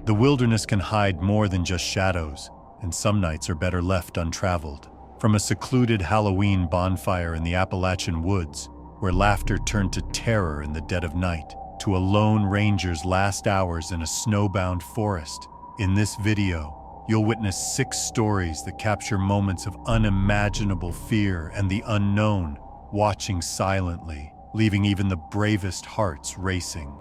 The wilderness can hide more than just shadows, and some nights are better left untraveled. From a secluded Halloween bonfire in the Appalachian woods, where laughter turned to terror in the dead of night, to a lone ranger's last hours in a snowbound forest, in this video, you'll witness 6 stories that capture moments of unimaginable fear and the unknown, watching silently, leaving even the bravest hearts racing.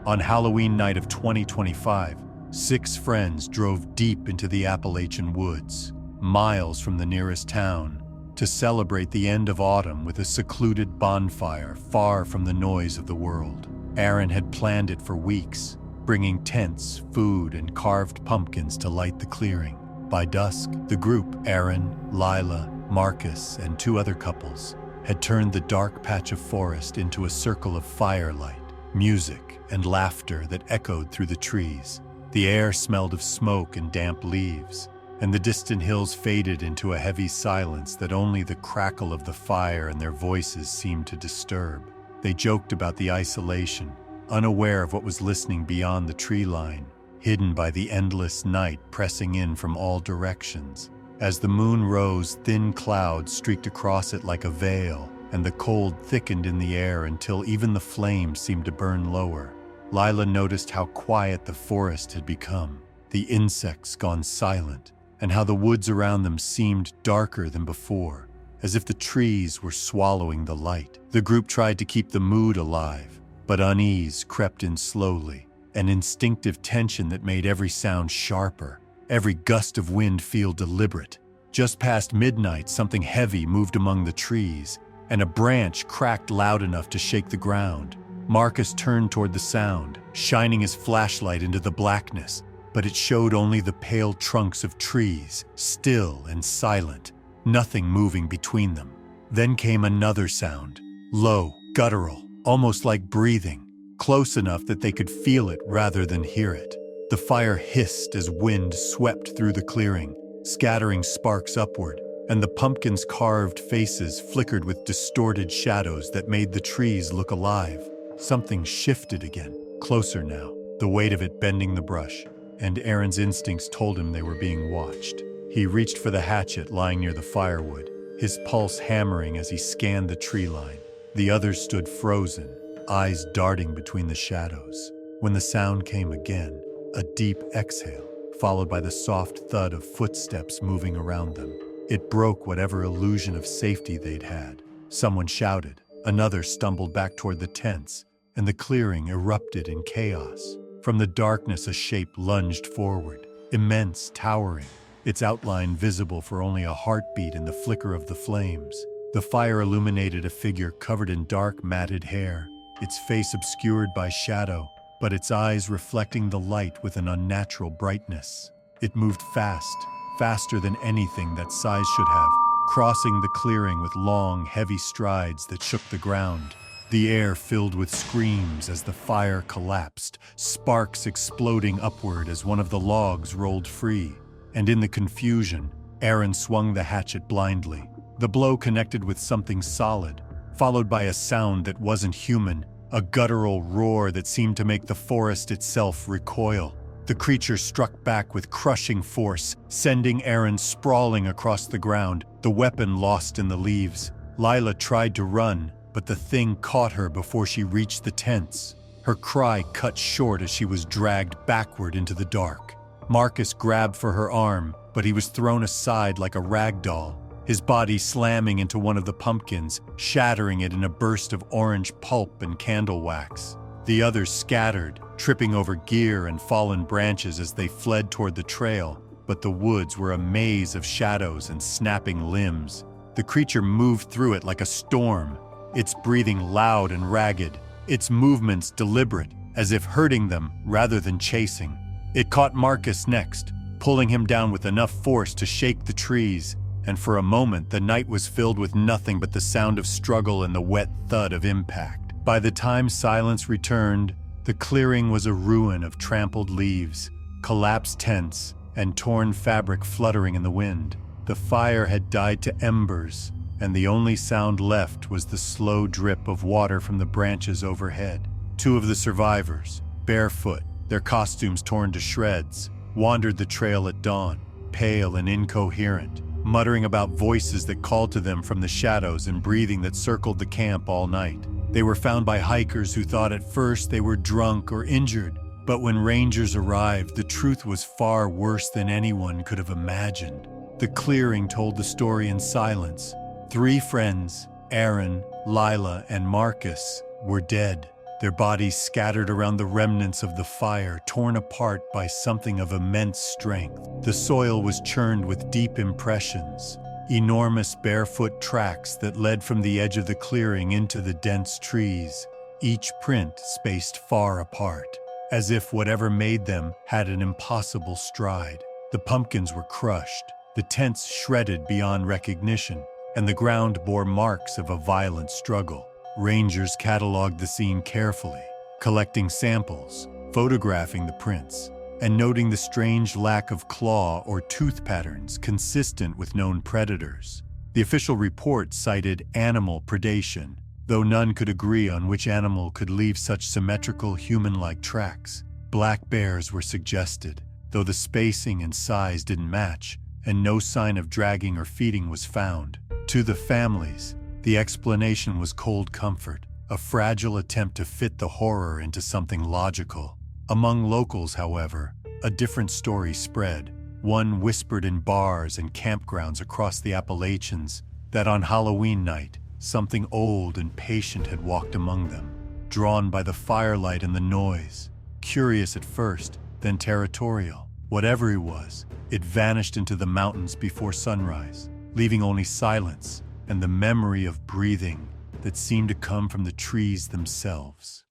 On Halloween night of 2025, 6 friends drove deep into the Appalachian woods, miles from the nearest town, to celebrate the end of autumn with a secluded bonfire far from the noise of the world. Aaron had planned it for weeks, bringing tents, food, and carved pumpkins to light the clearing. By dusk, the group, Aaron, Lila, Marcus, and 2 other couples, had turned the dark patch of forest into a circle of firelight, music, and laughter that echoed through the trees. The air smelled of smoke and damp leaves, and the distant hills faded into a heavy silence that only the crackle of the fire and their voices seemed to disturb. They joked about the isolation, unaware of what was listening beyond the tree line, hidden by the endless night pressing in from all directions. As the moon rose, thin clouds streaked across it like a veil, and the cold thickened in the air until even the flames seemed to burn lower. Lila noticed how quiet the forest had become, the insects gone silent, and how the woods around them seemed darker than before, as if the trees were swallowing the light. The group tried to keep the mood alive, but unease crept in slowly, an instinctive tension that made every sound sharper, every gust of wind feel deliberate. Just past midnight, something heavy moved among the trees, and a branch cracked loud enough to shake the ground. Marcus turned toward the sound, shining his flashlight into the blackness, but it showed only the pale trunks of trees, still and silent, nothing moving between them. Then came another sound, low, guttural, almost like breathing, close enough that they could feel it rather than hear it. The fire hissed as wind swept through the clearing, scattering sparks upward, and the pumpkins' carved faces flickered with distorted shadows that made the trees look alive. Something shifted again, closer now, the weight of it bending the brush, and Aaron's instincts told him they were being watched. He reached for the hatchet lying near the firewood, his pulse hammering as he scanned the tree line. The others stood frozen, eyes darting between the shadows. When the sound came again, a deep exhale, followed by the soft thud of footsteps moving around them. It broke whatever illusion of safety they'd had. Someone shouted, another stumbled back toward the tents, and the clearing erupted in chaos. From the darkness, a shape lunged forward, immense, towering, its outline visible for only a heartbeat in the flicker of the flames. The fire illuminated a figure covered in dark, matted hair, its face obscured by shadow, but its eyes reflecting the light with an unnatural brightness. It moved fast, faster than anything that size should have, crossing the clearing with long, heavy strides that shook the ground. The air filled with screams as the fire collapsed, sparks exploding upward as one of the logs rolled free. And in the confusion, Aaron swung the hatchet blindly. The blow connected with something solid, followed by a sound that wasn't human, a guttural roar that seemed to make the forest itself recoil. The creature struck back with crushing force, sending Aaron sprawling across the ground, the weapon lost in the leaves. Lila tried to run, but the thing caught her before she reached the tents. Her cry cut short as she was dragged backward into the dark. Marcus grabbed for her arm, but he was thrown aside like a rag doll, his body slamming into one of the pumpkins, shattering it in a burst of orange pulp and candle wax. The others scattered, tripping over gear and fallen branches as they fled toward the trail, but the woods were a maze of shadows and snapping limbs. The creature moved through it like a storm, its breathing loud and ragged, its movements deliberate, as if hurting them rather than chasing. It caught Marcus next, pulling him down with enough force to shake the trees, and for a moment the night was filled with nothing but the sound of struggle and the wet thud of impact. By the time silence returned, the clearing was a ruin of trampled leaves, collapsed tents, and torn fabric fluttering in the wind. The fire had died to embers, and the only sound left was the slow drip of water from the branches overhead. Two of the survivors, barefoot, their costumes torn to shreds, wandered the trail at dawn, pale and incoherent, muttering about voices that called to them from the shadows and breathing that circled the camp all night. They were found by hikers who thought at first they were drunk or injured, but when rangers arrived, the truth was far worse than anyone could have imagined. The clearing told the story in silence. 3 friends, Aaron, Lila, and Marcus, were dead, their bodies scattered around the remnants of the fire, torn apart by something of immense strength. The soil was churned with deep impressions, enormous barefoot tracks that led from the edge of the clearing into the dense trees, each print spaced far apart, as if whatever made them had an impossible stride. The pumpkins were crushed, the tents shredded beyond recognition, and the ground bore marks of a violent struggle. Rangers cataloged the scene carefully, collecting samples, photographing the prints, and noting the strange lack of claw or tooth patterns consistent with known predators. The official report cited animal predation, though none could agree on which animal could leave such symmetrical human-like tracks. Black bears were suggested, though the spacing and size didn't match, and no sign of dragging or feeding was found. To the families, the explanation was cold comfort, a fragile attempt to fit the horror into something logical. Among locals, however, a different story spread. One whispered in bars and campgrounds across the Appalachians that on Halloween night, something old and patient had walked among them, drawn by the firelight and the noise. Curious at first, then territorial. Whatever he was, it vanished into the mountains before sunrise, leaving only silence and the memory of breathing that seemed to come from the trees themselves.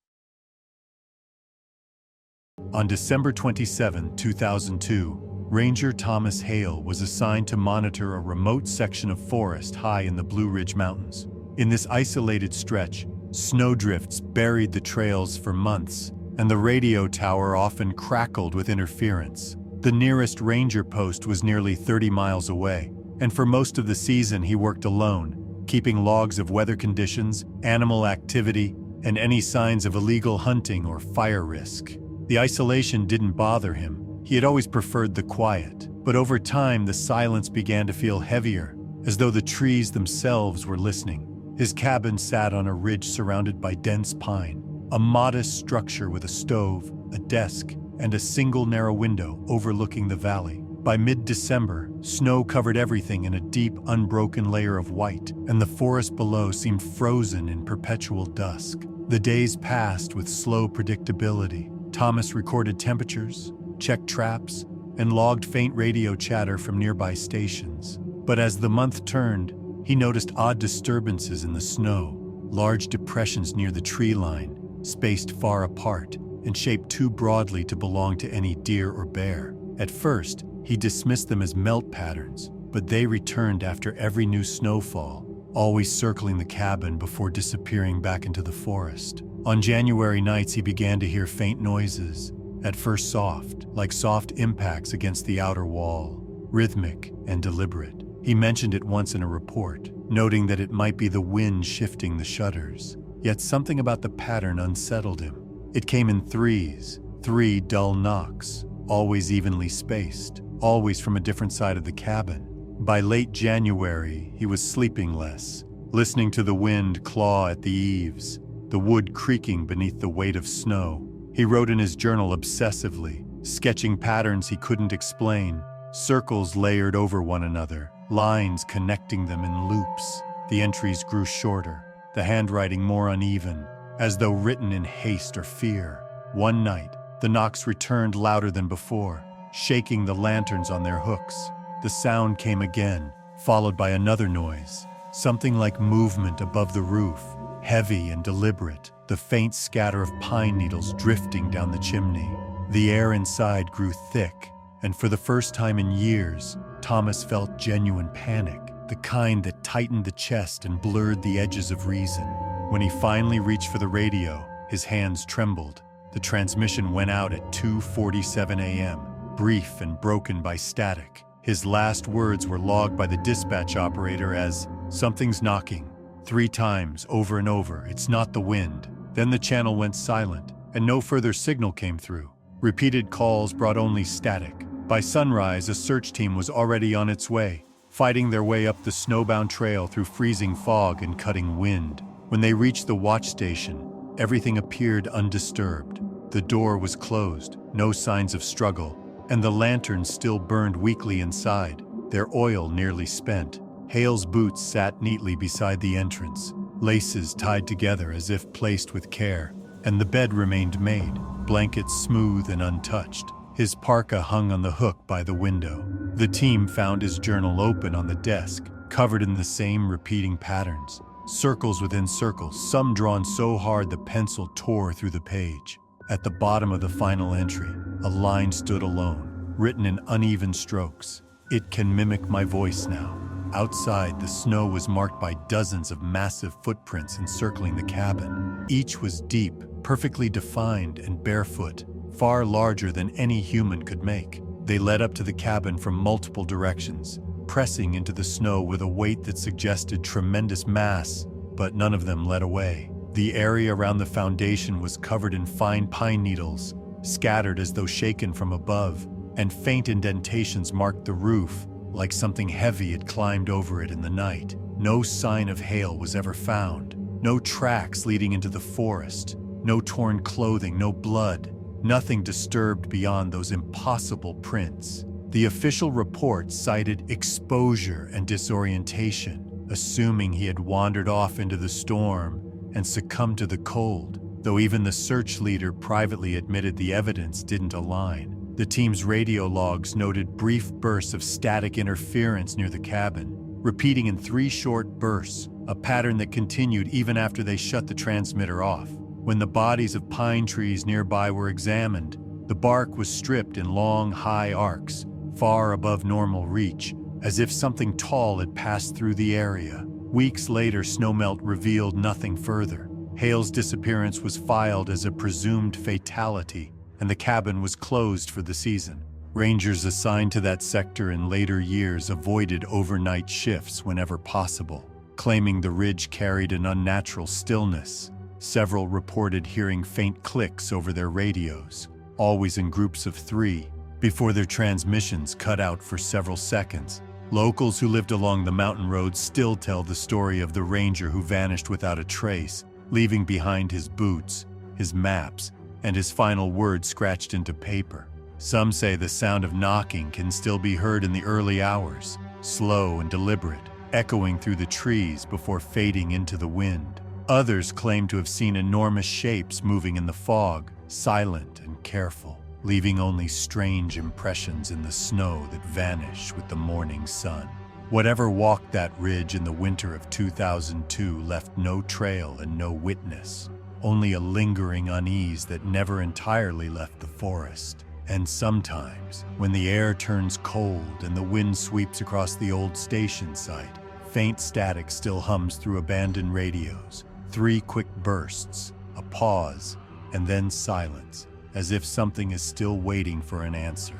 On December 27, 2002, Ranger Thomas Hale was assigned to monitor a remote section of forest high in the Blue Ridge Mountains. In this isolated stretch, snowdrifts buried the trails for months, and the radio tower often crackled with interference. The nearest ranger post was nearly 30 miles away, and for most of the season he worked alone, keeping logs of weather conditions, animal activity, and any signs of illegal hunting or fire risk. The isolation didn't bother him. He had always preferred the quiet, but over time the silence began to feel heavier, as though the trees themselves were listening. His cabin sat on a ridge surrounded by dense pine, a modest structure with a stove, a desk, and a single narrow window overlooking the valley. By mid-December, snow covered everything in a deep, unbroken layer of white, and the forest below seemed frozen in perpetual dusk. The days passed with slow predictability. Thomas recorded temperatures, checked traps, and logged faint radio chatter from nearby stations. But as the month turned, he noticed odd disturbances in the snow, large depressions near the tree line, spaced far apart, and shaped too broadly to belong to any deer or bear. At first, he dismissed them as melt patterns, but they returned after every new snowfall, always circling the cabin before disappearing back into the forest. On January nights, he began to hear faint noises, at first soft, like soft impacts against the outer wall, rhythmic and deliberate. He mentioned it once in a report, noting that it might be the wind shifting the shutters. Yet something about the pattern unsettled him. It came in threes, 3 dull knocks, always evenly spaced, always from a different side of the cabin. By late January, he was sleeping less, listening to the wind claw at the eaves, the wood creaking beneath the weight of snow. He wrote in his journal obsessively, sketching patterns he couldn't explain, circles layered over one another, lines connecting them in loops. The entries grew shorter, the handwriting more uneven, as though written in haste or fear. One night, the knocks returned louder than before, shaking the lanterns on their hooks. The sound came again, followed by another noise, something like movement above the roof, heavy and deliberate, the faint scatter of pine needles drifting down the chimney. The air inside grew thick, And for the first time in years, Thomas felt genuine panic, the kind that tightened the chest and blurred the edges of reason. When he finally reached for the radio, his hands trembled. The transmission went out at 2:47 a.m., brief and broken by static. His last words were logged by the dispatch operator as, "Something's knocking." 3 times, over and over, "It's not the wind." Then the channel went silent, and no further signal came through. Repeated calls brought only static. By sunrise, a search team was already on its way, fighting their way up the snowbound trail through freezing fog and cutting wind. When they reached the watch station, everything appeared undisturbed. The door was closed, no signs of struggle, and the lanterns still burned weakly inside, their oil nearly spent. Hale's boots sat neatly beside the entrance, laces tied together as if placed with care, and the bed remained made, blankets smooth and untouched. His parka hung on the hook by the window. The team found his journal open on the desk, covered in the same repeating patterns, circles within circles, some drawn so hard the pencil tore through the page. At the bottom of the final entry, a line stood alone, written in uneven strokes. "It can mimic my voice now." Outside, the snow was marked by dozens of massive footprints encircling the cabin. Each was deep, perfectly defined, and barefoot, far larger than any human could make. They led up to the cabin from multiple directions, pressing into the snow with a weight that suggested tremendous mass, but none of them led away. The area around the foundation was covered in fine pine needles, scattered as though shaken from above, and faint indentations marked the roof, like something heavy had climbed over it in the night. No sign of Hale was ever found. No tracks leading into the forest. No torn clothing, no blood. Nothing disturbed beyond those impossible prints. The official report cited exposure and disorientation, assuming he had wandered off into the storm and succumbed to the cold, though even the search leader privately admitted the evidence didn't align. The team's radio logs noted brief bursts of static interference near the cabin, repeating in 3 short bursts, a pattern that continued even after they shut the transmitter off. When the bodies of pine trees nearby were examined, the bark was stripped in long, high arcs, far above normal reach, as if something tall had passed through the area. Weeks later, snowmelt revealed nothing further. Hale's disappearance was filed as a presumed fatality, and the cabin was closed for the season. Rangers assigned to that sector in later years avoided overnight shifts whenever possible, claiming the ridge carried an unnatural stillness. Several reported hearing faint clicks over their radios, always in groups of 3, before their transmissions cut out for several seconds. Locals who lived along the mountain road still tell the story of the ranger who vanished without a trace, leaving behind his boots, his maps, and his final words scratched into paper. Some say the sound of knocking can still be heard in the early hours, slow and deliberate, echoing through the trees before fading into the wind. Others claim to have seen enormous shapes moving in the fog, silent and careful, leaving only strange impressions in the snow that vanish with the morning sun. Whatever walked that ridge in the winter of 2002 left no trail and no witness, only a lingering unease that never entirely left the forest. And sometimes, when the air turns cold and the wind sweeps across the old station site, faint static still hums through abandoned radios. 3 quick bursts, a pause, and then silence, as if something is still waiting for an answer.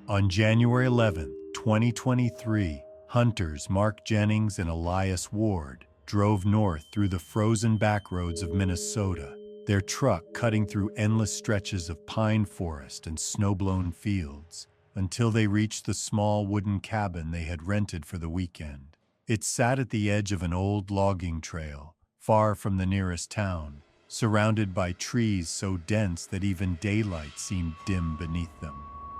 On January 11, 2023, hunters Mark Jennings and Elias Ward drove north through the frozen backroads of Minnesota, their truck cutting through endless stretches of pine forest and snow-blown fields, until they reached the small wooden cabin they had rented for the weekend. It sat at the edge of an old logging trail, far from the nearest town, surrounded by trees so dense that even daylight seemed dim beneath them.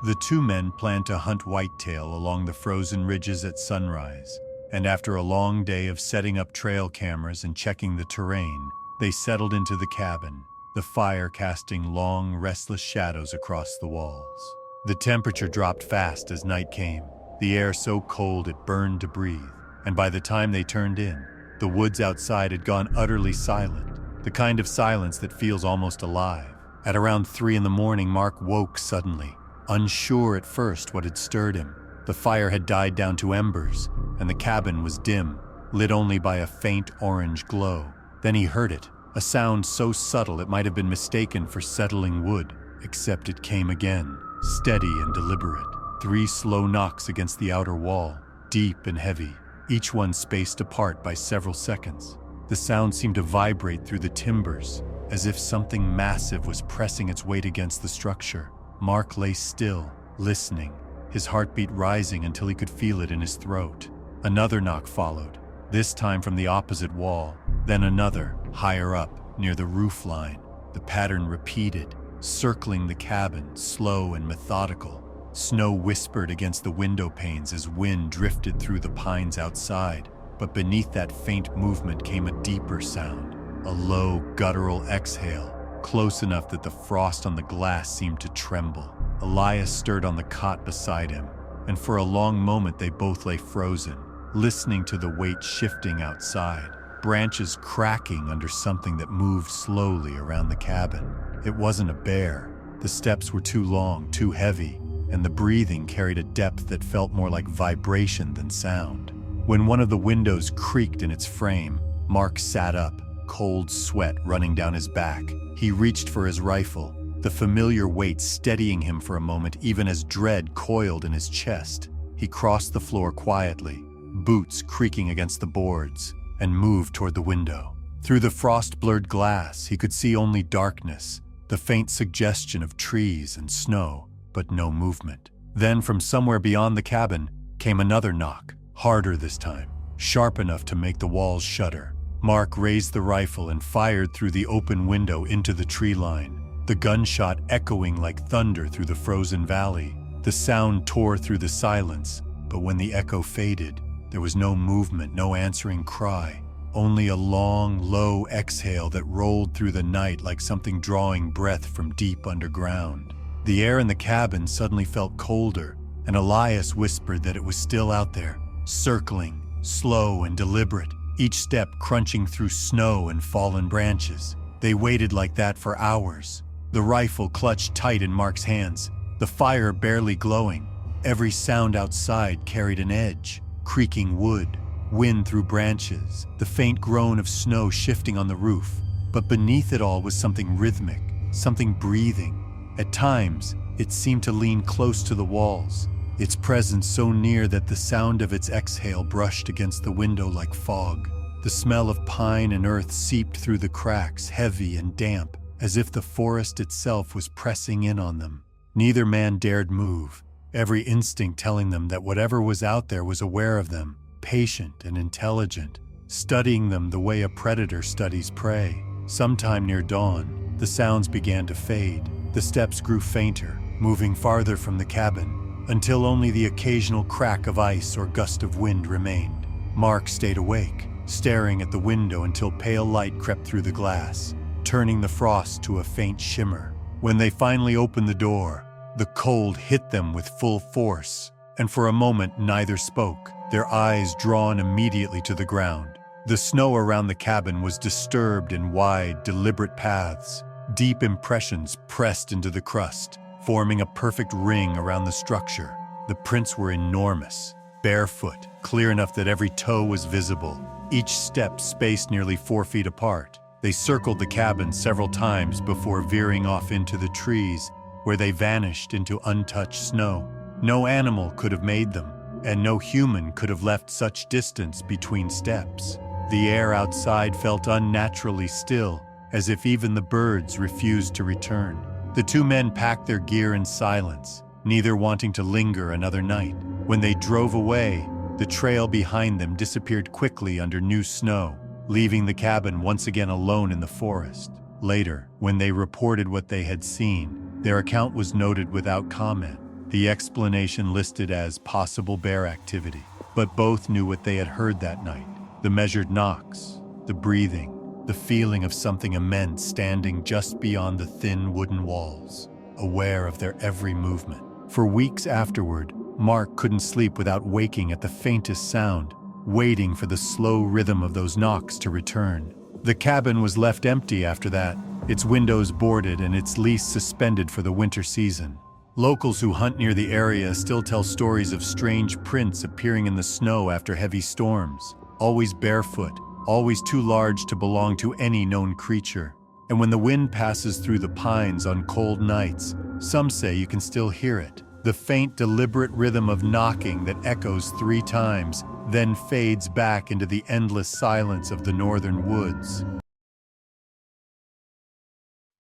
The 2 men planned to hunt whitetail along the frozen ridges at sunrise, and after a long day of setting up trail cameras and checking the terrain, they settled into the cabin, the fire casting long, restless shadows across the walls. The temperature dropped fast as night came, the air so cold it burned to breathe. And by the time they turned in, the woods outside had gone utterly silent, the kind of silence that feels almost alive. At around 3 in the morning, Mark woke suddenly, unsure at first what had stirred him. The fire had died down to embers, and the cabin was dim, lit only by a faint orange glow. Then he heard it, a sound so subtle it might have been mistaken for settling wood, except it came again, steady and deliberate. 3 slow knocks against the outer wall, deep and heavy, each one spaced apart by several seconds. The sound seemed to vibrate through the timbers, as if something massive was pressing its weight against the structure. Mark lay still, listening, his heartbeat rising until he could feel it in his throat. Another knock followed, this time from the opposite wall, then another, higher up, near the roof line. The pattern repeated, circling the cabin, slow and methodical. Snow whispered against the window panes as wind drifted through the pines outside, but beneath that faint movement came a deeper sound, a low, guttural exhale, close enough that the frost on the glass seemed to tremble. Elias stirred on the cot beside him, and for a long moment they both lay frozen, listening to the weight shifting outside, branches cracking under something that moved slowly around the cabin. It wasn't a bear. The steps were too long, too heavy, and the breathing carried a depth that felt more like vibration than sound. When one of the windows creaked in its frame, Mark sat up, cold sweat running down his back. He reached for his rifle, the familiar weight steadying him for a moment even as dread coiled in his chest. He crossed the floor quietly, boots creaking against the boards, and moved toward the window. Through the frost-blurred glass, he could see only darkness, the faint suggestion of trees and snow, but no movement. Then from somewhere beyond the cabin came another knock, harder this time, sharp enough to make the walls shudder. Mark raised the rifle and fired through the open window into the tree line, the gunshot echoing like thunder through the frozen valley. The sound tore through the silence, but when the echo faded, there was no movement, no answering cry, only a long, low exhale that rolled through the night like something drawing breath from deep underground. The air in the cabin suddenly felt colder, and Elias whispered that it was still out there, circling, slow and deliberate, each step crunching through snow and fallen branches. They waited like that for hours, the rifle clutched tight in Mark's hands, the fire barely glowing. Every sound outside carried an edge, creaking wood, wind through branches, the faint groan of snow shifting on the roof. But beneath it all was something rhythmic, something breathing. At times, it seemed to lean close to the walls, its presence so near that the sound of its exhale brushed against the window like fog. The smell of pine and earth seeped through the cracks, heavy and damp, as if the forest itself was pressing in on them. Neither man dared move, every instinct telling them that whatever was out there was aware of them, patient and intelligent, studying them the way a predator studies prey. Sometime near dawn, the sounds began to fade. The steps grew fainter, moving farther from the cabin, until only the occasional crack of ice or gust of wind remained. Mark stayed awake, staring at the window until pale light crept through the glass, turning the frost to a faint shimmer. When they finally opened the door, the cold hit them with full force, and for a moment neither spoke, their eyes drawn immediately to the ground. The snow around the cabin was disturbed in wide, deliberate paths. Deep impressions pressed into the crust, forming a perfect ring around the structure. The prints were enormous, barefoot, clear enough that every toe was visible, each step spaced nearly 4 feet apart. They circled the cabin several times before veering off into the trees, where they vanished into untouched snow. No animal could have made them, and no human could have left such distance between steps. The air outside felt unnaturally still, as if even the birds refused to return. The two men packed their gear in silence, neither wanting to linger another night. When they drove away, the trail behind them disappeared quickly under new snow, leaving the cabin once again alone in the forest. Later, when they reported what they had seen, their account was noted without comment, the explanation listed as possible bear activity. But both knew what they had heard that night: the measured knocks, the breathing, the feeling of something immense standing just beyond the thin wooden walls, aware of their every movement. For weeks afterward, Mark couldn't sleep without waking at the faintest sound, waiting for the slow rhythm of those knocks to return. The cabin was left empty after that, its windows boarded and its lease suspended for the winter season. Locals who hunt near the area still tell stories of strange prints appearing in the snow after heavy storms, always barefoot, always too large to belong to any known creature. And when the wind passes through the pines on cold nights, some say you can still hear it. The faint, deliberate rhythm of knocking that echoes 3 times, then fades back into the endless silence of the northern woods.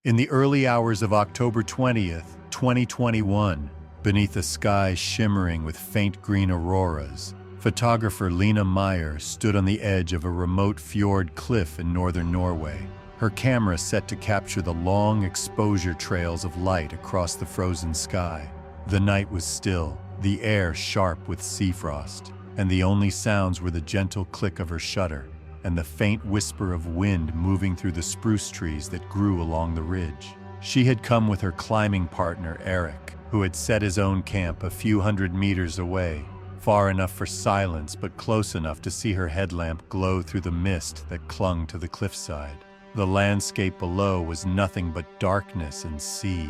In the early hours of October 20th, 2021, beneath a sky shimmering with faint green auroras, photographer Lena Meyer stood on the edge of a remote fjord cliff in northern Norway, her camera set to capture the long exposure trails of light across the frozen sky. The night was still, the air sharp with sea frost, and the only sounds were the gentle click of her shutter and the faint whisper of wind moving through the spruce trees that grew along the ridge. She had come with her climbing partner, Eric, who had set his own camp a few hundred meters away, far enough for silence but close enough to see her headlamp glow through the mist that clung to the cliffside. The landscape below was nothing but darkness and sea,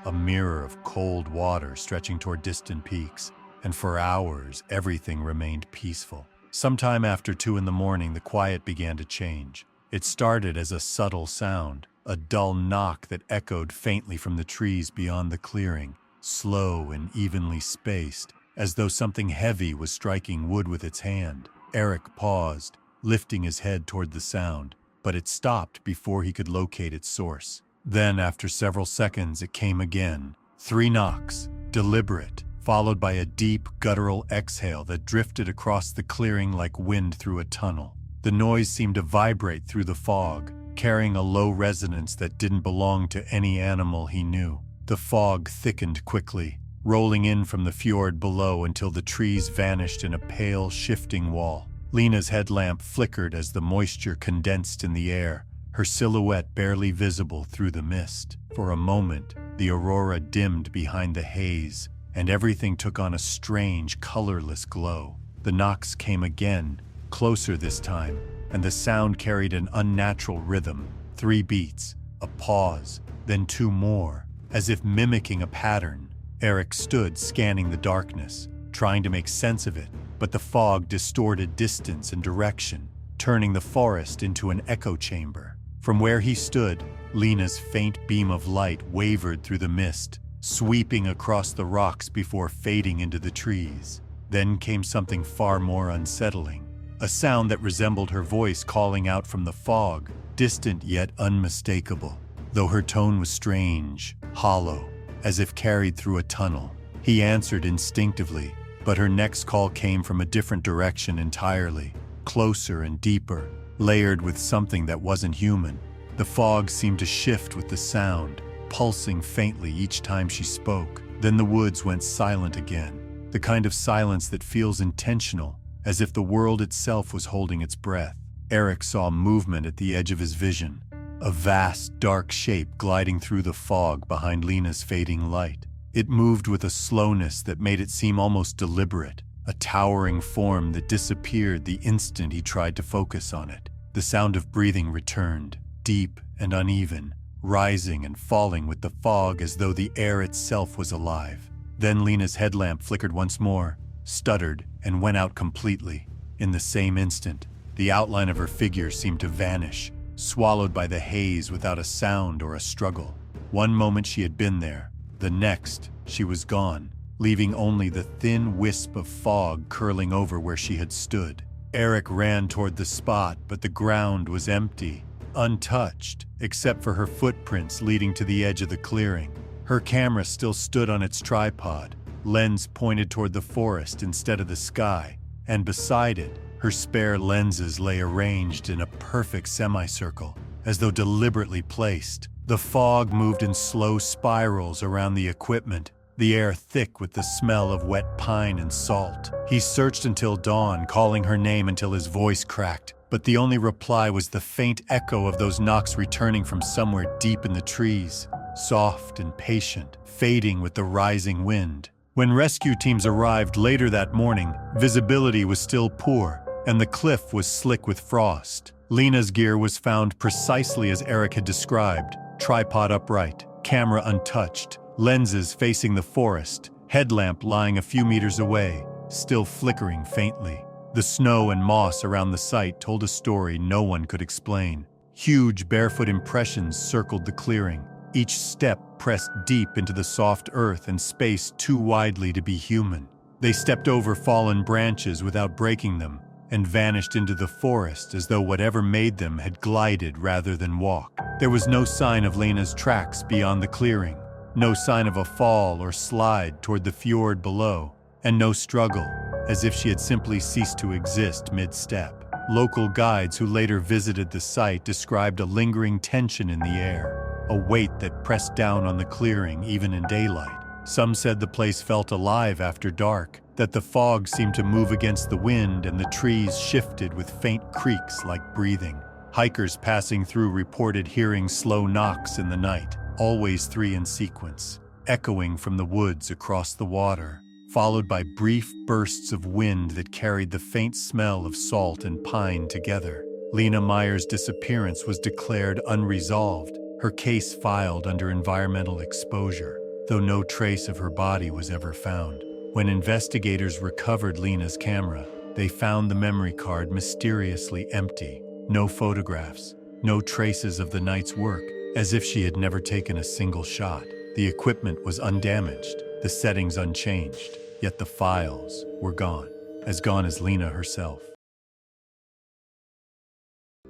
a mirror of cold water stretching toward distant peaks, and for hours everything remained peaceful. Sometime after 2 in the morning, the quiet began to change. It started as a subtle sound, a dull knock that echoed faintly from the trees beyond the clearing, slow and evenly spaced, as though something heavy was striking wood with its hand. Eric paused, lifting his head toward the sound, but it stopped before he could locate its source. Then, after several seconds, it came again. 3 knocks, deliberate, followed by a deep, guttural exhale that drifted across the clearing like wind through a tunnel. The noise seemed to vibrate through the fog, carrying a low resonance that didn't belong to any animal he knew. The fog thickened quickly, rolling in from the fjord below until the trees vanished in a pale, shifting wall. Lena's headlamp flickered as the moisture condensed in the air, her silhouette barely visible through the mist. For a moment, the aurora dimmed behind the haze, and everything took on a strange, colorless glow. The knocks came again, closer this time, and the sound carried an unnatural rhythm. 3 beats, a pause, then 2 more, as if mimicking a pattern. Eric stood scanning the darkness, trying to make sense of it, but the fog distorted distance and direction, turning the forest into an echo chamber. From where he stood, Lena's faint beam of light wavered through the mist, sweeping across the rocks before fading into the trees. Then came something far more unsettling, a sound that resembled her voice calling out from the fog, distant yet unmistakable, though her tone was strange, hollow, as if carried through a tunnel. He answered instinctively, but her next call came from a different direction entirely, closer and deeper, layered with something that wasn't human. The fog seemed to shift with the sound, pulsing faintly each time she spoke. Then the woods went silent again, the kind of silence that feels intentional, as if the world itself was holding its breath. Eric saw movement at the edge of his vision, a vast, dark shape gliding through the fog behind Lena's fading light. It moved with a slowness that made it seem almost deliberate, a towering form that disappeared the instant he tried to focus on it. The sound of breathing returned, deep and uneven, rising and falling with the fog as though the air itself was alive. Then Lena's headlamp flickered once more, stuttered, and went out completely. In the same instant, the outline of her figure seemed to vanish, swallowed by the haze without a sound or a struggle. One moment she had been there, the next she was gone, leaving only the thin wisp of fog curling over where she had stood. Eric ran toward the spot, but the ground was empty, untouched, except for her footprints leading to the edge of the clearing. Her camera still stood on its tripod, lens pointed toward the forest instead of the sky, and beside it, her spare lenses lay arranged in a perfect semicircle, as though deliberately placed. The fog moved in slow spirals around the equipment, the air thick with the smell of wet pine and salt. He searched until dawn, calling her name until his voice cracked, but the only reply was the faint echo of those knocks returning from somewhere deep in the trees, soft and patient, fading with the rising wind. When rescue teams arrived later that morning, visibility was still poor, and the cliff was slick with frost. Lena's gear was found precisely as Eric had described, tripod upright, camera untouched, lenses facing the forest, headlamp lying a few meters away, still flickering faintly. The snow and moss around the site told a story no one could explain. Huge barefoot impressions circled the clearing, each step pressed deep into the soft earth and spaced too widely to be human. They stepped over fallen branches without breaking them and vanished into the forest as though whatever made them had glided rather than walk. There was no sign of Lena's tracks beyond the clearing, no sign of a fall or slide toward the fjord below, and no struggle, as if she had simply ceased to exist mid-step. Local guides who later visited the site described a lingering tension in the air, a weight that pressed down on the clearing even in daylight. Some said the place felt alive after dark, that the fog seemed to move against the wind and the trees shifted with faint creaks like breathing. Hikers passing through reported hearing slow knocks in the night, always 3 in sequence, echoing from the woods across the water, followed by brief bursts of wind that carried the faint smell of salt and pine together. Lena Meyer's disappearance was declared unresolved, her case filed under environmental exposure, though no trace of her body was ever found. When investigators recovered Lena's camera, they found the memory card mysteriously empty. No photographs, no traces of the night's work, as if she had never taken a single shot. The equipment was undamaged, the settings unchanged, yet the files were gone as Lena herself.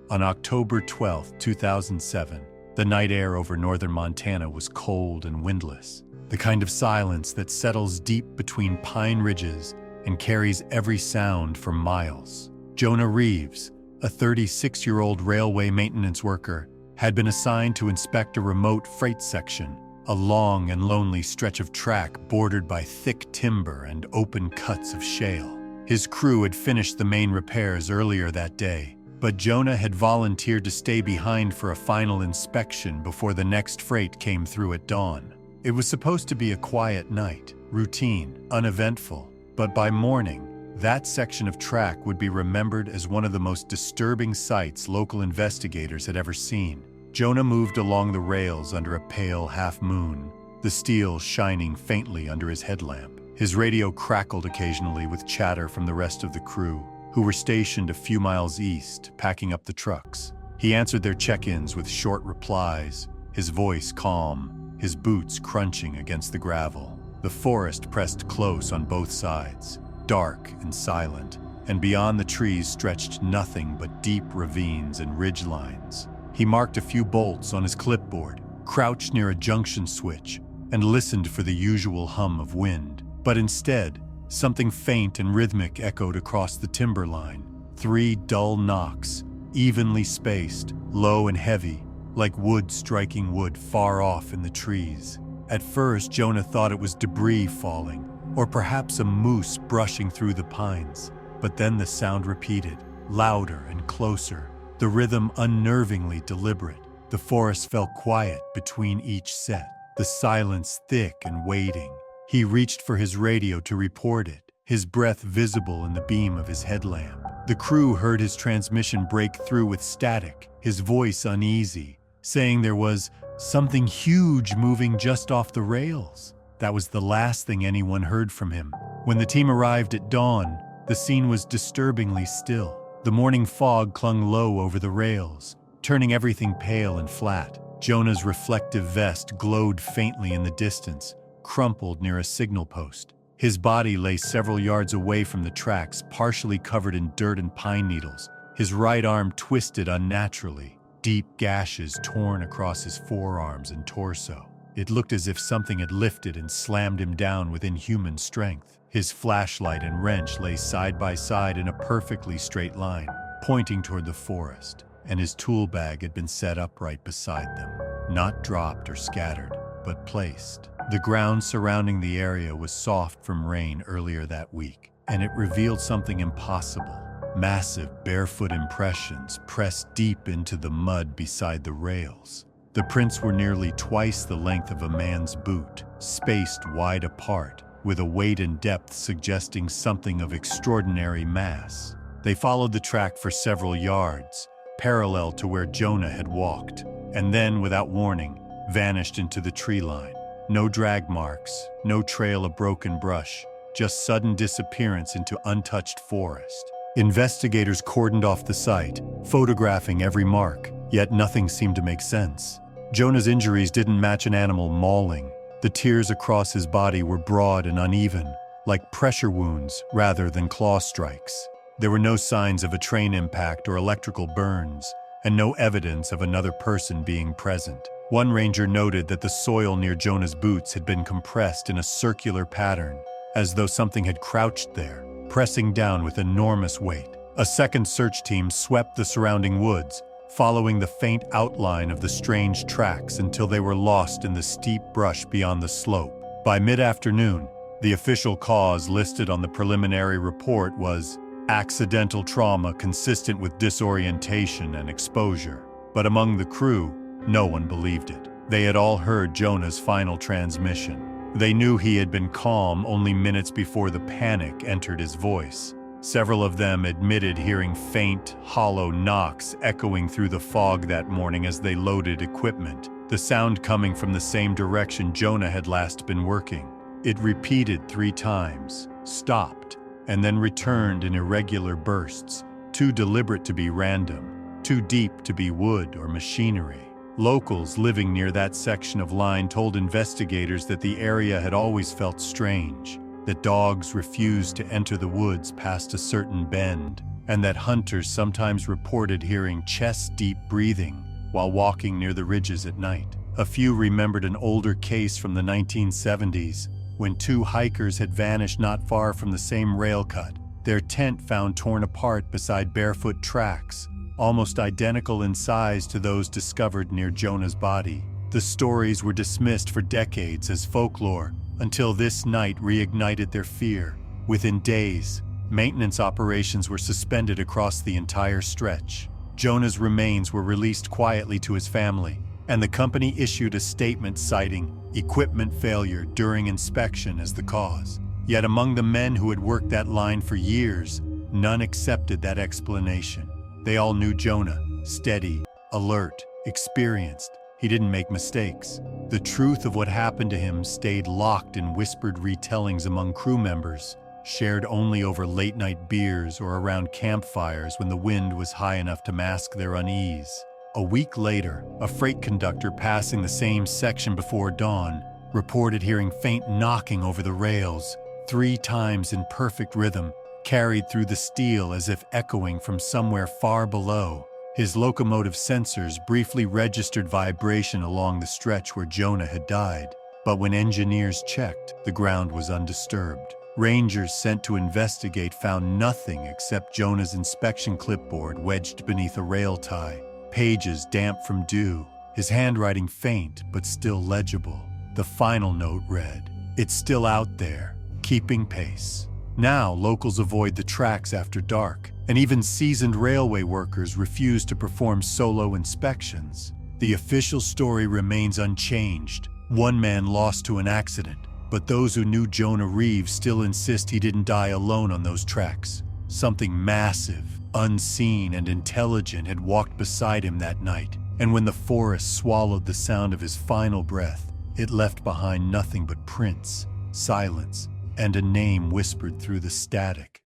On October 12, 2007, the night air over northern Montana was cold and windless, the kind of silence that settles deep between pine ridges and carries every sound for miles. Jonah Reeves, a 36-year-old railway maintenance worker, had been assigned to inspect a remote freight section, a long and lonely stretch of track bordered by thick timber and open cuts of shale. His crew had finished the main repairs earlier that day, but Jonah had volunteered to stay behind for a final inspection before the next freight came through at dawn. It was supposed to be a quiet night, routine, uneventful, but by morning, that section of track would be remembered as one of the most disturbing sights local investigators had ever seen. Jonah moved along the rails under a pale half-moon, the steel shining faintly under his headlamp. His radio crackled occasionally with chatter from the rest of the crew, who were stationed a few miles east, packing up the trucks. He answered their check-ins with short replies, his voice calm, his boots crunching against the gravel. The forest pressed close on both sides, dark and silent, and beyond the trees stretched nothing but deep ravines and ridgelines. He marked a few bolts on his clipboard, crouched near a junction switch, and listened for the usual hum of wind. But instead, something faint and rhythmic echoed across the timberline. 3 dull knocks, evenly spaced, low and heavy, like wood striking wood far off in the trees. At first, Jonah thought it was debris falling, or perhaps a moose brushing through the pines. But then the sound repeated, louder and closer, the rhythm unnervingly deliberate. The forest fell quiet between each set, the silence thick and waiting. He reached for his radio to report it, his breath visible in the beam of his headlamp. The crew heard his transmission break through with static, his voice uneasy, saying there was something huge moving just off the rails. That was the last thing anyone heard from him. When the team arrived at dawn, the scene was disturbingly still. The morning fog clung low over the rails, turning everything pale and flat. Jonah's reflective vest glowed faintly in the distance, crumpled near a signal post. His body lay several yards away from the tracks, partially covered in dirt and pine needles. His right arm twisted unnaturally, deep gashes torn across his forearms and torso. It looked as if something had lifted and slammed him down with inhuman strength. His flashlight and wrench lay side by side in a perfectly straight line, pointing toward the forest, and his tool bag had been set up right beside them. Not dropped or scattered, but placed. The ground surrounding the area was soft from rain earlier that week, and it revealed something impossible. Massive barefoot impressions pressed deep into the mud beside the rails. The prints were nearly twice the length of a man's boot, spaced wide apart, with a weight and depth suggesting something of extraordinary mass. They followed the track for several yards, parallel to where Jonah had walked, and then, without warning, vanished into the tree line. No drag marks, no trail of broken brush, just sudden disappearance into untouched forest. Investigators cordoned off the site, photographing every mark, yet nothing seemed to make sense. Jonah's injuries didn't match an animal mauling. The tears across his body were broad and uneven, like pressure wounds rather than claw strikes. There were no signs of a train impact or electrical burns, and no evidence of another person being present. One ranger noted that the soil near Jonah's boots had been compressed in a circular pattern, as though something had crouched there, pressing down with enormous weight. A second search team swept the surrounding woods, following the faint outline of the strange tracks until they were lost in the steep brush beyond the slope. By mid-afternoon, the official cause listed on the preliminary report was accidental trauma consistent with disorientation and exposure. But among the crew, no one believed it. They had all heard Jonah's final transmission. They knew he had been calm only minutes before the panic entered his voice. Several of them admitted hearing faint, hollow knocks echoing through the fog that morning as they loaded equipment, the sound coming from the same direction Jonah had last been working. It repeated 3 times, stopped, and then returned in irregular bursts, too deliberate to be random, too deep to be wood or machinery. Locals living near that section of line told investigators that the area had always felt strange, that dogs refused to enter the woods past a certain bend, and that hunters sometimes reported hearing chest-deep breathing while walking near the ridges at night. A few remembered an older case from the 1970s, when 2 hikers had vanished not far from the same rail cut, their tent found torn apart beside barefoot tracks, almost identical in size to those discovered near Jonah's body. The stories were dismissed for decades as folklore, until this night reignited their fear. Within days, maintenance operations were suspended across the entire stretch. Jonah's remains were released quietly to his family, and the company issued a statement citing equipment failure during inspection as the cause. Yet among the men who had worked that line for years, none accepted that explanation. They all knew Jonah, steady, alert, experienced. He didn't make mistakes. The truth of what happened to him stayed locked in whispered retellings among crew members, shared only over late-night beers or around campfires when the wind was high enough to mask their unease. A week later, a freight conductor passing the same section before dawn reported hearing faint knocking over the rails, 3 times in perfect rhythm, carried through the steel as if echoing from somewhere far below. His locomotive sensors briefly registered vibration along the stretch where Jonah had died, but when engineers checked, the ground was undisturbed. Rangers sent to investigate found nothing except Jonah's inspection clipboard wedged beneath a rail tie, pages damp from dew, his handwriting faint but still legible. The final note read, "It's still out there, keeping pace." Now, locals avoid the tracks after dark, and even seasoned railway workers refuse to perform solo inspections. The official story remains unchanged. 1 man lost to an accident, but those who knew Jonah Reeves still insist he didn't die alone on those tracks. Something massive, unseen, and intelligent had walked beside him that night, and when the forest swallowed the sound of his final breath, it left behind nothing but prints, silence, and a name whispered through the static.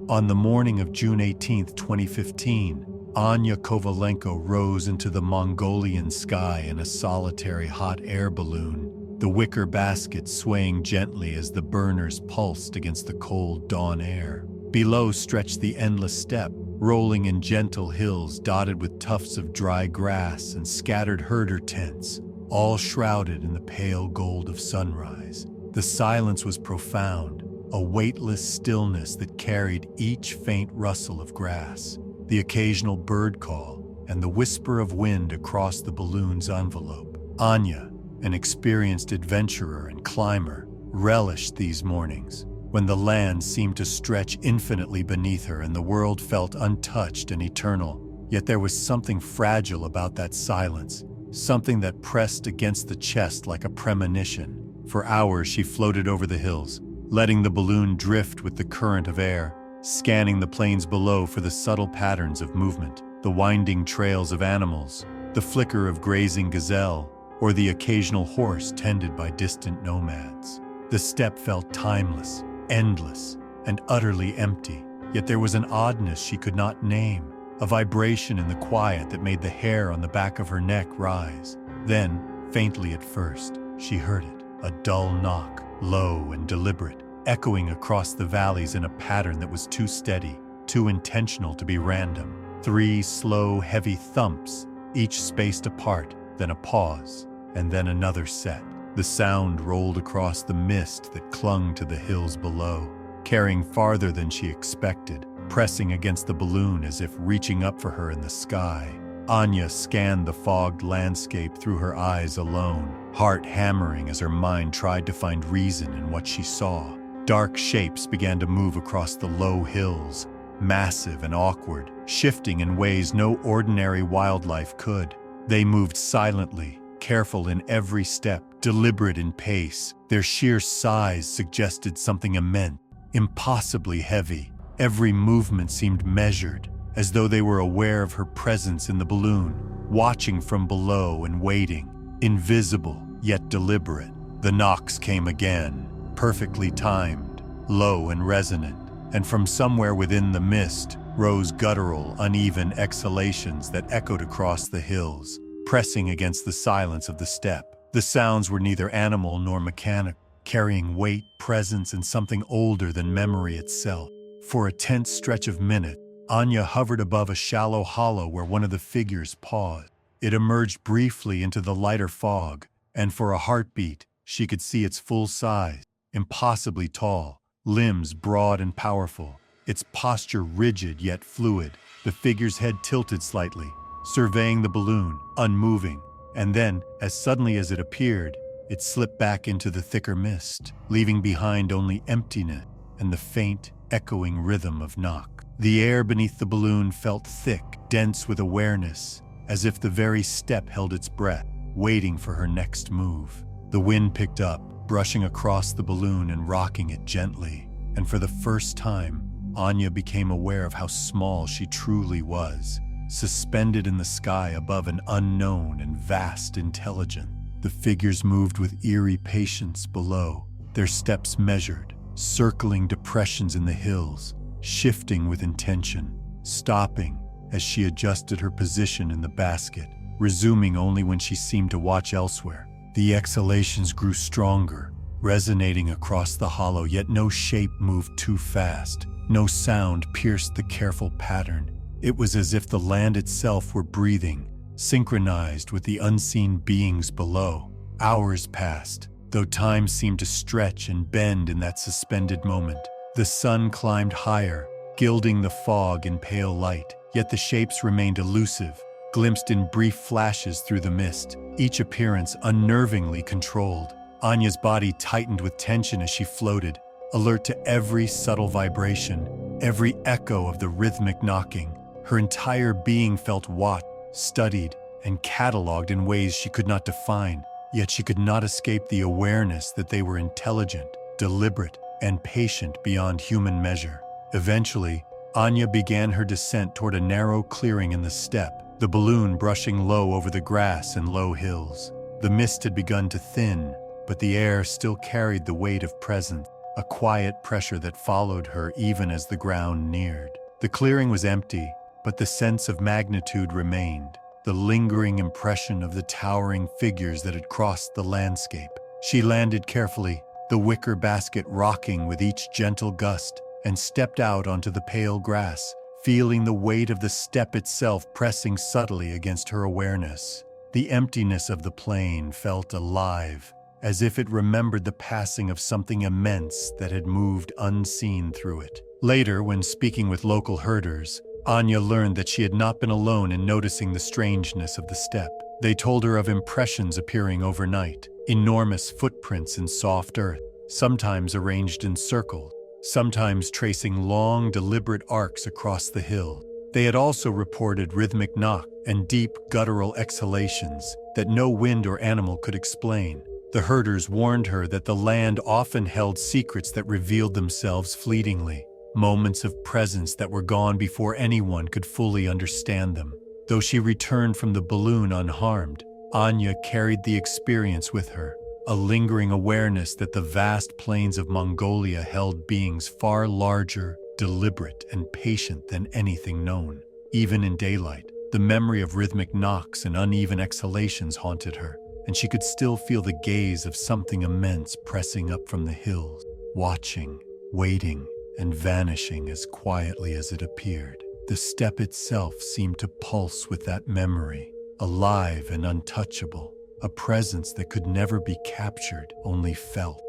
On the morning of June 18, 2015, Anya Kovalenko rose into the Mongolian sky in a solitary hot air balloon, the wicker basket swaying gently as the burners pulsed against the cold dawn air. Below stretched the endless steppe, rolling in gentle hills dotted with tufts of dry grass and scattered herder tents, all shrouded in the pale gold of sunrise. The silence was profound, a weightless stillness that carried each faint rustle of grass, the occasional bird call, and the whisper of wind across the balloon's envelope. Anya, an experienced adventurer and climber, relished these mornings, when the land seemed to stretch infinitely beneath her and the world felt untouched and eternal. Yet there was something fragile about that silence, something that pressed against the chest like a premonition. For hours she floated over the hills, letting the balloon drift with the current of air, scanning the plains below for the subtle patterns of movement. the winding trails of animals, the flicker of grazing gazelle, or the occasional horse tended by distant nomads. The steppe felt timeless, endless, and utterly empty, yet there was an oddness she could not name, a vibration in the quiet that made the hair on the back of her neck rise. Then, faintly at first, she heard it, a dull knock, low and deliberate, echoing across the valleys in a pattern that was too steady, too intentional to be random. 3 slow, heavy thumps, each spaced apart, then a pause, and then another set. The sound rolled across the mist that clung to the hills below, carrying farther than she expected, pressing against the balloon as if reaching up for her in the sky. Anya scanned the fogged landscape through her eyes alone, heart hammering as her mind tried to find reason in what she saw. Dark shapes began to move across the low hills, massive and awkward, shifting in ways no ordinary wildlife could. They moved silently, careful in every step, deliberate in pace. Their sheer size suggested something immense, impossibly heavy. Every movement seemed measured, as though they were aware of her presence in the balloon, watching from below and waiting, invisible yet deliberate. The knocks came again, perfectly timed, low and resonant, and from somewhere within the mist rose guttural, uneven exhalations that echoed across the hills, pressing against the silence of the steppe. The sounds were neither animal nor mechanical, carrying weight, presence, and something older than memory itself. For a tense stretch of minutes, Anya hovered above a shallow hollow where one of the figures paused. It emerged briefly into the lighter fog, and for a heartbeat, she could see its full size, impossibly tall, limbs broad and powerful, its posture rigid yet fluid, the figure's head tilted slightly, surveying the balloon, unmoving, and then, as suddenly as it appeared, it slipped back into the thicker mist, leaving behind only emptiness and the faint, echoing rhythm of knock. The air beneath the balloon felt thick, dense with awareness, as if the very steppe held its breath, waiting for her next move. The wind picked up, brushing across the balloon and rocking it gently, and for the first time, Anya became aware of how small she truly was, suspended in the sky above an unknown and vast intelligence. The figures moved with eerie patience below, their steps measured, circling depressions in the hills, shifting with intention, stopping as she adjusted her position in the basket, resuming only when she seemed to watch elsewhere. The exhalations grew stronger, resonating across the hollow, yet no shape moved too fast, no sound pierced the careful pattern. It was as if the land itself were breathing, synchronized with the unseen beings below. Hours passed, though time seemed to stretch and bend in that suspended moment. The sun climbed higher, gilding the fog in pale light, yet the shapes remained elusive, glimpsed in brief flashes through the mist, each appearance unnervingly controlled. Anya's body tightened with tension as she floated, alert to every subtle vibration, every echo of the rhythmic knocking. Her entire being felt watched, studied, and cataloged in ways she could not define, yet she could not escape the awareness that they were intelligent, deliberate, and patient beyond human measure. Eventually, Anya began her descent toward a narrow clearing in the steppe, the balloon brushing low over the grass and low hills. The mist had begun to thin, but the air still carried the weight of presence, a quiet pressure that followed her even as the ground neared. The clearing was empty, but the sense of magnitude remained, the lingering impression of the towering figures that had crossed the landscape. She landed carefully, the wicker basket rocking with each gentle gust, and stepped out onto the pale grass, feeling the weight of the steppe itself pressing subtly against her awareness. The emptiness of the plain felt alive, as if it remembered the passing of something immense that had moved unseen through it. Later, when speaking with local herders, Anya learned that she had not been alone in noticing the strangeness of the steppe. They told her of impressions appearing overnight, enormous footprints in soft earth, sometimes arranged in circles, sometimes tracing long, deliberate arcs across the hill. They had also reported rhythmic knocks and deep, guttural exhalations that no wind or animal could explain. The herders warned her that the land often held secrets that revealed themselves fleetingly. moments of presence that were gone before anyone could fully understand them. Though she returned from the balloon unharmed, Anya carried the experience with her, a lingering awareness that the vast plains of Mongolia held beings far larger, deliberate, and patient than anything known. Even in daylight, the memory of rhythmic knocks and uneven exhalations haunted her, and she could still feel the gaze of something immense pressing up from the hills, watching, waiting, and vanishing as quietly as it appeared. The steppe itself seemed to pulse with that memory, alive and untouchable, a presence that could never be captured, only felt.